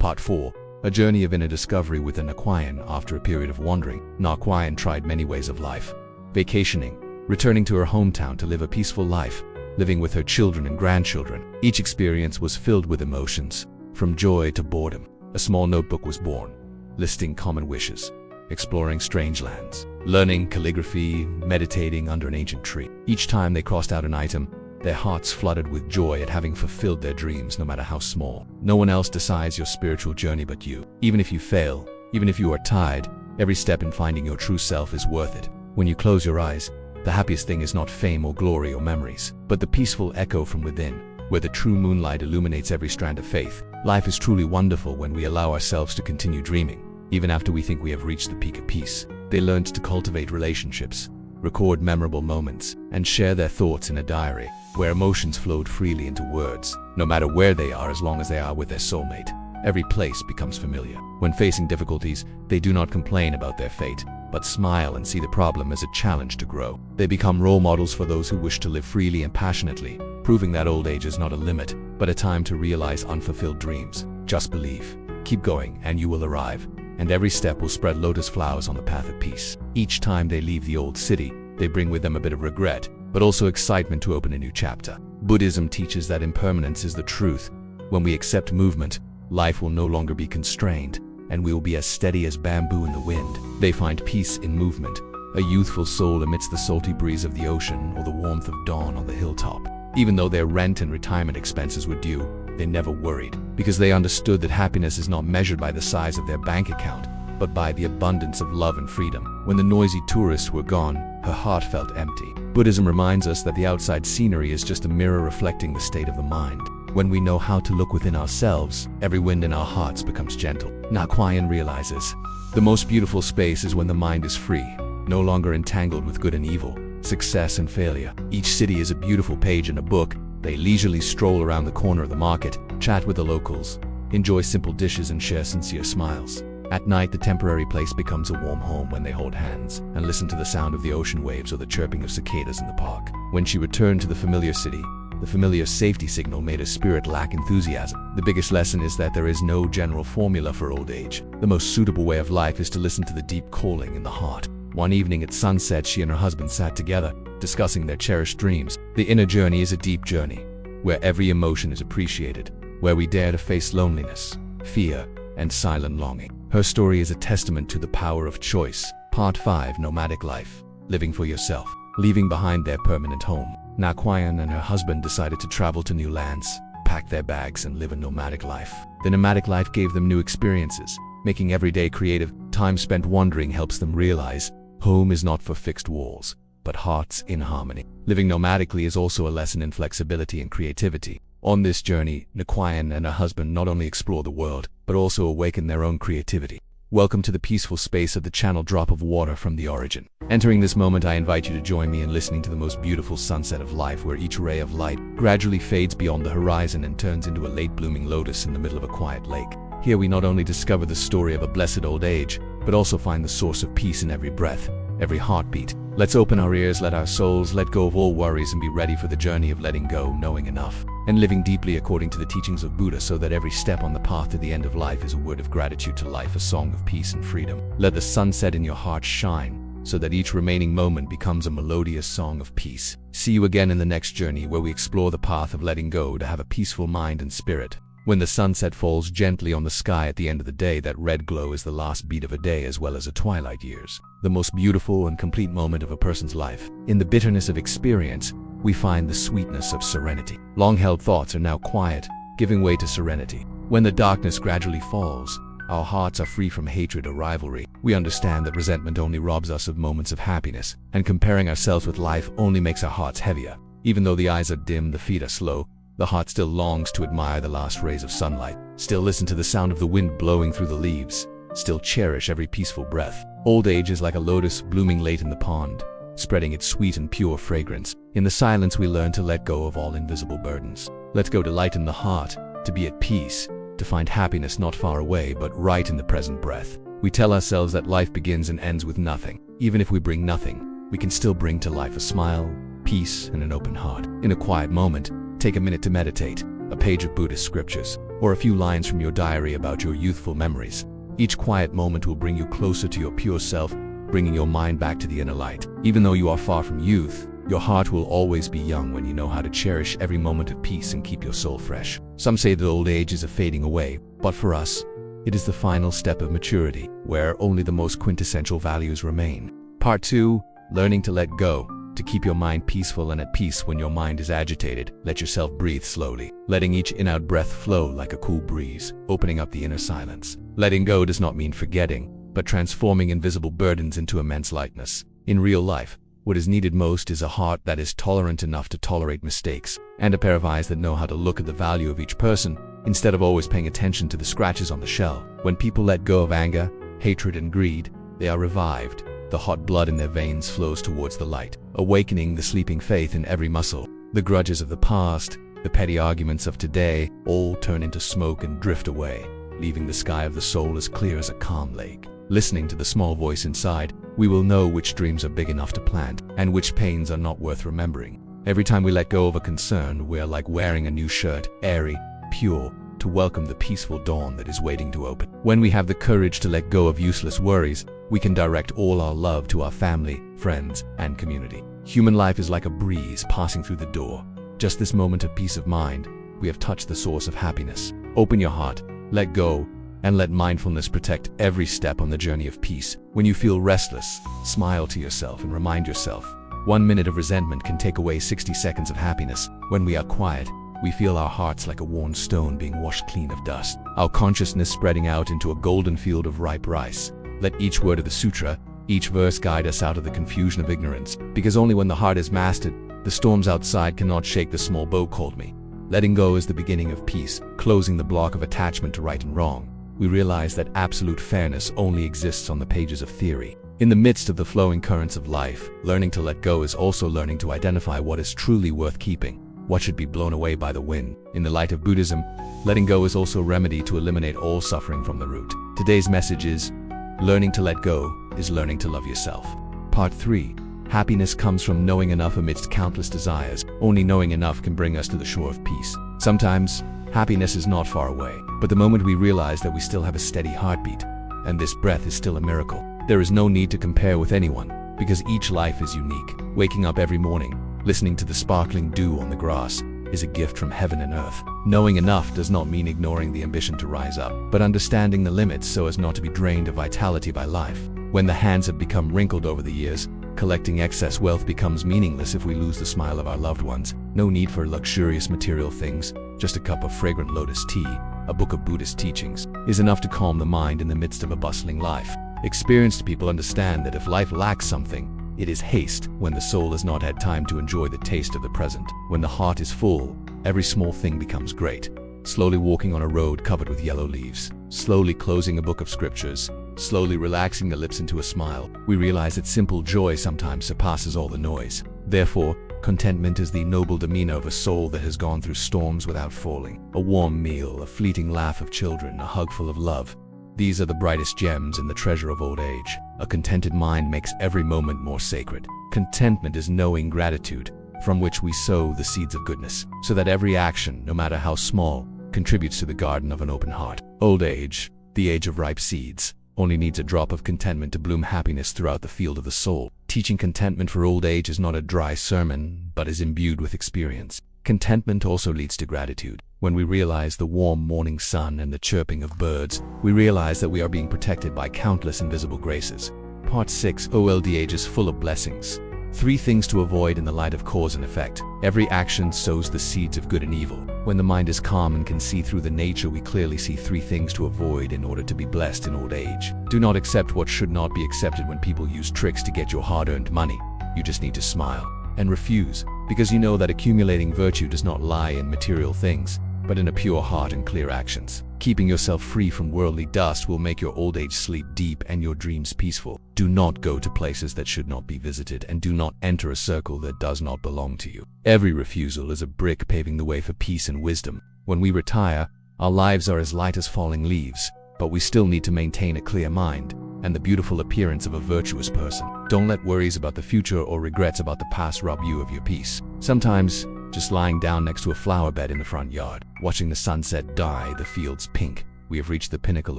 Part 4. A journey of inner discovery with a Nakwayan after a period of wandering. Nakwayan tried many ways of life. Vacationing, returning to her hometown to live a peaceful life, living with her children and grandchildren. Each experience was filled with emotions, from joy to boredom. A small notebook was born, listing common wishes, exploring strange lands, learning calligraphy, meditating under an ancient tree. Each time they crossed out an item, their hearts flooded with joy at having fulfilled their dreams, no matter how small. No one else decides your spiritual journey but you. Even if you fail, even if you are tired, every step in finding your true self is worth it. When you close your eyes, the happiest thing is not fame or glory or memories, but the peaceful echo from within, where the true moonlight illuminates every strand of faith. Life is truly wonderful when we allow ourselves to continue dreaming, even after we think we have reached the peak of peace. They learned to cultivate relationships, record memorable moments, and share their thoughts in a diary, where emotions flowed freely into words. No matter where they are, as long as they are with their soulmate, every place becomes familiar. When facing difficulties, they do not complain about their fate, but smile and see the problem as a challenge to grow. They become role models for those who wish to live freely and passionately, proving that old age is not a limit, but a time to realize unfulfilled dreams. Just believe, keep going, and you will arrive. And every step will spread lotus flowers on the path of peace. Each time they leave the old city, they bring with them a bit of regret, but also excitement to open a new chapter. Buddhism teaches that impermanence is the truth. When we accept movement, life will no longer be constrained, and we will be as steady as bamboo in the wind. They find peace in movement, a youthful soul amidst the salty breeze of the ocean or the warmth of dawn on the hilltop. Even though their rent and retirement expenses were due, they never worried, because they understood that happiness is not measured by the size of their bank account, but by the abundance of love and freedom. When the noisy tourists were gone, her heart felt empty. Buddhism reminds us that the outside scenery is just a mirror reflecting the state of the mind. When we know how to look within ourselves, every wind in our hearts becomes gentle. Nakwayan realizes, the most beautiful space is when the mind is free, no longer entangled with good and evil, success and failure. Each city is a beautiful page in a book. They leisurely stroll around the corner of the market, chat with the locals, enjoy simple dishes and share sincere smiles. At night, the temporary place becomes a warm home when they hold hands and listen to the sound of the ocean waves or the chirping of cicadas in the park. When she returned to the familiar city, the familiar safety signal made her spirit lack enthusiasm. The biggest lesson is that there is no general formula for old age. The most suitable way of life is to listen to the deep calling in the heart. One evening at sunset, she and her husband sat together, discussing their cherished dreams. The inner journey is a deep journey, where every emotion is appreciated, where we dare to face loneliness, fear, and silent longing. Her story is a testament to the power of choice. Part 5. Nomadic life. Living for yourself. Leaving behind their permanent home, Nakwayan and her husband decided to travel to new lands, pack their bags, and live a nomadic life. The nomadic life gave them new experiences, making every day creative. Time spent wandering helps them realize home is not for fixed walls, but hearts in harmony. Living nomadically is also a lesson in flexibility and creativity. On this journey, Nakwayan and her husband not only explore the world, but also awaken their own creativity. Welcome to the peaceful space of the channel drop of water from the origin. Entering this moment, I invite you to join me in listening to the most beautiful sunset of life, where each ray of light gradually fades beyond the horizon and turns into a late-blooming lotus in the middle of a quiet lake. Here we not only discover the story of a blessed old age, but also find the source of peace in every breath, every heartbeat. Let's open our ears, let our souls let go of all worries, and be ready for the journey of letting go, knowing enough, and living deeply according to the teachings of Buddha, so that every step on the path to the end of life is a word of gratitude to life, a song of peace and freedom. Let the sunset in your heart shine, so that each remaining moment becomes a melodious song of peace. See you again in the next journey, where we explore the path of letting go to have a peaceful mind and spirit. When the sunset falls gently on the sky at the end of the day, that red glow is the last beat of a day as well as a twilight years, the most beautiful and complete moment of a person's life. In the bitterness of experience, we find the sweetness of serenity. Long-held thoughts are now quiet, giving way to serenity. When the darkness gradually falls, our hearts are free from hatred or rivalry. We understand that resentment only robs us of moments of happiness, and comparing ourselves with life only makes our hearts heavier. Even though the eyes are dim, the feet are slow, the heart still longs to admire the last rays of sunlight, still listen to the sound of the wind blowing through the leaves, still cherish every peaceful breath. Old age is like a lotus blooming late in the pond, spreading its sweet and pure fragrance. In the silence, we learn to let go of all invisible burdens. Let's go to lighten the heart, to be at peace, to find happiness not far away but right in the present breath. We tell ourselves that life begins and ends with nothing. Even if we bring nothing, we can still bring to life a smile, peace, and an open heart. In a quiet moment, take a minute to meditate, a page of Buddhist scriptures, or a few lines from your diary about your youthful memories. Each quiet moment will bring you closer to your pure self, bringing your mind back to the inner light. Even though you are far from youth, your heart will always be young when you know how to cherish every moment of peace and keep your soul fresh. Some say that old age is a fading away, but for us, it is the final step of maturity, where only the most quintessential values remain. Part 2. Learning to let go. To keep your mind peaceful and at peace when your mind is agitated, let yourself breathe slowly, letting each in-out breath flow like a cool breeze, opening up the inner silence. Letting go does not mean forgetting, but transforming invisible burdens into immense lightness. In real life, what is needed most is a heart that is tolerant enough to tolerate mistakes, and a pair of eyes that know how to look at the value of each person, instead of always paying attention to the scratches on the shell. When people let go of anger, hatred, and greed, they are revived. The hot blood in their veins flows towards the light, awakening the sleeping faith in every muscle. The grudges of the past, the petty arguments of today, all turn into smoke and drift away, leaving the sky of the soul as clear as a calm lake. Listening to the small voice inside, we will know which dreams are big enough to plant, and which pains are not worth remembering. Every time we let go of a concern, we are like wearing a new shirt, airy, pure, to welcome the peaceful dawn that is waiting to open. When we have the courage to let go of useless worries, we can direct all our love to our family, friends, and community. Human life is like a breeze passing through the door. Just this moment of peace of mind, we have touched the source of happiness. Open your heart, let go, and let mindfulness protect every step on the journey of peace. When you feel restless, smile to yourself and remind yourself, 1 minute of resentment can take away 60 seconds of happiness. When we are quiet, we feel our hearts like a worn stone being washed clean of dust, our consciousness spreading out into a golden field of ripe rice. Let each word of the sutra, each verse guide us out of the confusion of ignorance, because only when the heart is mastered, the storms outside cannot shake the small boat called me. Letting go is the beginning of peace, closing the block of attachment to right and wrong. We realize that absolute fairness only exists on the pages of theory. In the midst of the flowing currents of life, learning to let go is also learning to identify what is truly worth keeping, what should be blown away by the wind. In the light of Buddhism, letting go is also a remedy to eliminate all suffering from the root. Today's message is, learning to let go is learning to love yourself. Part 3. Happiness comes from knowing enough amidst countless desires. Only knowing enough can bring us to the shore of peace. Sometimes, happiness is not far away, but the moment we realize that we still have a steady heartbeat, and this breath is still a miracle, there is no need to compare with anyone, because each life is unique. Waking up every morning, listening to the sparkling dew on the grass, is a gift from heaven and earth. Knowing enough does not mean ignoring the ambition to rise up, but understanding the limits so as not to be drained of vitality by life. When the hands have become wrinkled over the years, collecting excess wealth becomes meaningless if we lose the smile of our loved ones. No need for luxurious material things, just a cup of fragrant lotus tea, a book of Buddhist teachings, is enough to calm the mind in the midst of a bustling life. Experienced people understand that if life lacks something, it is haste. When the soul has not had time to enjoy the taste of the present. When the heart is full, every small thing becomes great. Slowly walking on a road covered with yellow leaves, slowly closing a book of scriptures, slowly relaxing the lips into a smile, we realize that simple joy sometimes surpasses all the noise. Therefore, contentment is the noble demeanor of a soul that has gone through storms without falling. A warm meal, a fleeting laugh of children, a hug full of love. These are the brightest gems in the treasure of old age. A contented mind makes every moment more sacred. Contentment is knowing gratitude, from which we sow the seeds of goodness, so that every action, no matter how small, contributes to the garden of an open heart. Old age, the age of ripe seeds, only needs a drop of contentment to bloom happiness throughout the field of the soul. Teaching contentment for old age is not a dry sermon, but is imbued with experience. Contentment also leads to gratitude. When we realize the warm morning sun and the chirping of birds, we realize that we are being protected by countless invisible graces. Part 6. Old age is full of blessings. 3 things to avoid in the light of cause and effect. Every action sows the seeds of good and evil. When the mind is calm and can see through the nature, we clearly see 3 things to avoid in order to be blessed in old age. Do not accept what should not be accepted. When people use tricks to get your hard-earned money, you just need to smile and refuse, because you know that accumulating virtue does not lie in material things, but in a pure heart and clear actions. Keeping yourself free from worldly dust will make your old age sleep deep and your dreams peaceful. Do not go to places that should not be visited, and do not enter a circle that does not belong to you. Every refusal is a brick paving the way for peace and wisdom. When we retire, our lives are as light as falling leaves, but we still need to maintain a clear mind and the beautiful appearance of a virtuous person. Don't let worries about the future or regrets about the past rob you of your peace. Sometimes, just lying down next to a flower bed in the front yard, watching the sunset dye the fields pink, we have reached the pinnacle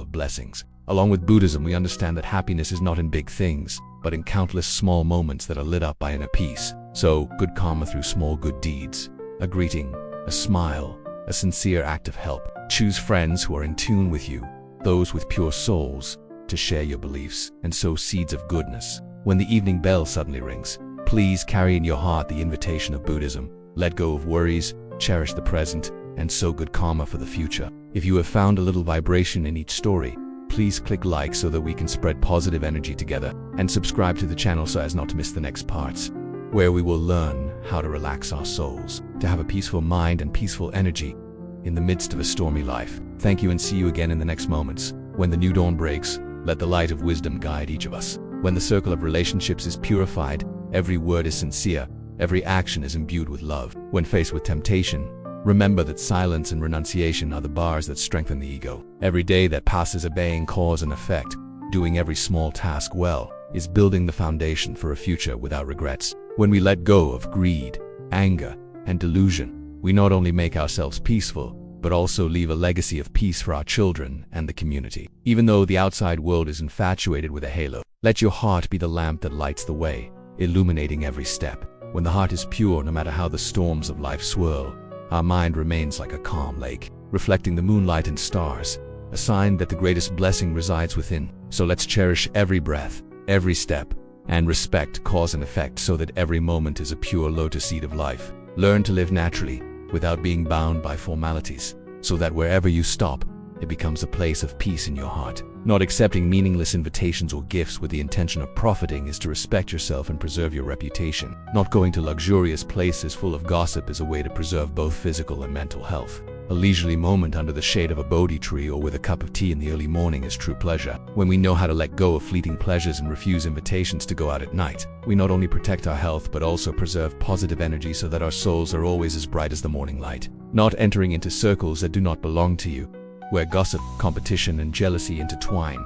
of blessings. Along with Buddhism, we understand that happiness is not in big things, but in countless small moments that are lit up by inner peace. So, good karma through small good deeds. A greeting, a smile, a sincere act of help. Choose friends who are in tune with you, those with pure souls, to share your beliefs and sow seeds of goodness. When the evening bell suddenly rings, please carry in your heart the invitation of Buddhism. Let go of worries, cherish the present, and sow good karma for the future. If you have found a little vibration in each story, please click like so that we can spread positive energy together, and subscribe to the channel so as not to miss the next parts, where we will learn how to relax our souls, to have a peaceful mind and peaceful energy in the midst of a stormy life. Thank you, and see you again in the next moments. When the new dawn breaks, let the light of wisdom guide each of us. When the circle of relationships is purified, every word is sincere, every action is imbued with love. When faced with temptation, remember that silence and renunciation are the bars that strengthen the ego. Every day that passes obeying cause and effect, doing every small task well, is building the foundation for a future without regrets. When we let go of greed, anger, and delusion, we not only make ourselves peaceful, but also leave a legacy of peace for our children and the community. Even though the outside world is infatuated with a halo, let your heart be the lamp that lights the way, illuminating every step. When the heart is pure, no matter how the storms of life swirl, our mind remains like a calm lake, reflecting the moonlight and stars, a sign that the greatest blessing resides within. So let's cherish every breath, every step, and respect cause and effect so that every moment is a pure lotus seed of life. Learn to live naturally, without being bound by formalities, so that wherever you stop, it becomes a place of peace in your heart. Not accepting meaningless invitations or gifts with the intention of profiting is to respect yourself and preserve your reputation. Not going to luxurious places full of gossip is a way to preserve both physical and mental health. A leisurely moment under the shade of a Bodhi tree or with a cup of tea in the early morning is true pleasure. When we know how to let go of fleeting pleasures and refuse invitations to go out at night, we not only protect our health but also preserve positive energy so that our souls are always as bright as the morning light. Not entering into circles that do not belong to you, where gossip, competition, and jealousy intertwine,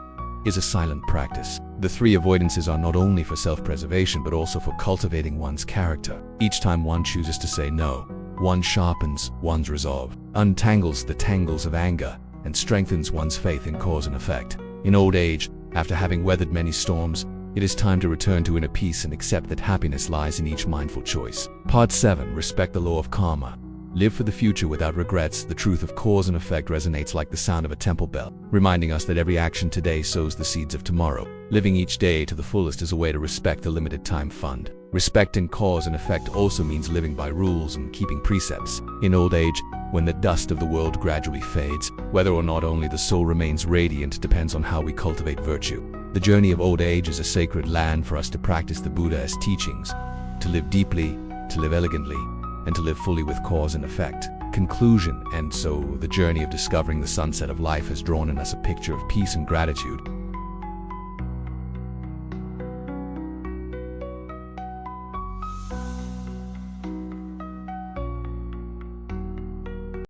is a silent practice. The three avoidances are not only for self-preservation but also for cultivating one's character. Each time one chooses to say no, one sharpens one's resolve, untangles the tangles of anger, and strengthens one's faith in cause and effect. In old age, after having weathered many storms, it is time to return to inner peace and accept that happiness lies in each mindful choice. Part 7. Respect the law of karma. Live for the future without regrets. The truth of cause and effect resonates like the sound of a temple bell, reminding us that every action today sows the seeds of tomorrow. Living each day to the fullest is a way to respect the limited time fund. Respecting cause and effect also means living by rules and keeping precepts. In old age, when the dust of the world gradually fades, whether or not only the soul remains radiant depends on how we cultivate virtue. The journey of old age is a sacred land for us to practice the Buddha's teachings, to live deeply, to live elegantly, and to live fully with cause and effect. Conclusion. And so, the journey of discovering the sunset of life has drawn in us a picture of peace and gratitude,